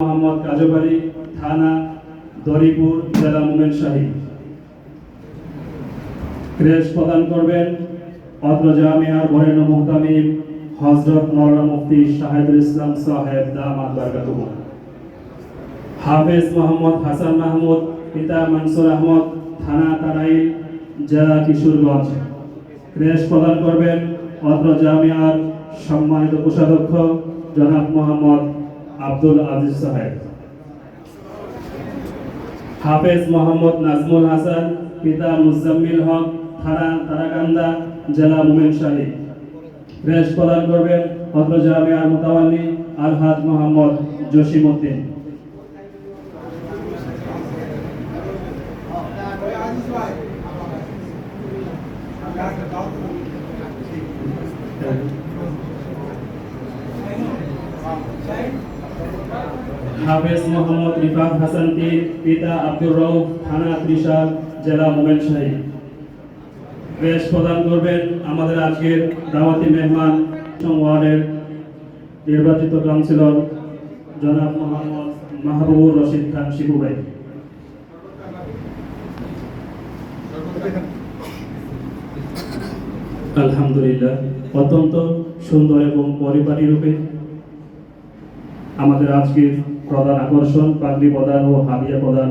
মোহাম্মদ কাজবাড়ি, থানা দরিপুর, জেলা মোমেনশাহী। ক্রেশ প্রদান করবেন অত্র জামিয়ার বরেণ্য মুহতামিম হযরত মাওলানা মুফতি শাহিদুল ইসলাম সাহেব দামাত বারকাতুহু। হাফেজ মোহাম্মদ হাসান মাহমুদ, পিতা মনসুর আহমদ, থানা তারাইল, জেলা কিশোরগঞ্জ। ক্রেশ প্রদান করবেন অত্র জামিয়ার সম্মানিত কোষাধ্যক্ষ জনাব মোহাম্মদ আব্দুল আজিজ সাহেব। হাফেজ মোহাম্মদ নাজমুল হাসান, পিতা মুজাম্মিল হক, থানা তারাকান্দা, জেলা মোমেনশাহী। ক্রেশ প্রদান করবেন অত্র জামিয়ার মুতাওয়াল্লি আলহাজ মোহাম্মদ জসিম উদ্দিন। হাফেজ মোহাম্মদ রিফাত হাসান পীর, পিতা আব্দুর রউফ, থানা ত্রিশাল, জেলা মোমেনশাহী। ক্রেশ প্রদান করবেন আমাদের আজকের দাওয়াতি মেহমান ওয়ার্ডের নির্বাচিত কাউন্সিলর জনাব মোহাম্মদ মাহবুবুর রশিদ খান শিবু ভাই। আলহামদুলিল্লাহ, অত্যন্ত সুন্দর এবং পরিপাটি রূপে আমাদের আজকের প্রধান আকর্ষণ পাগড়ি প্রদান ও হাদিয়া প্রদান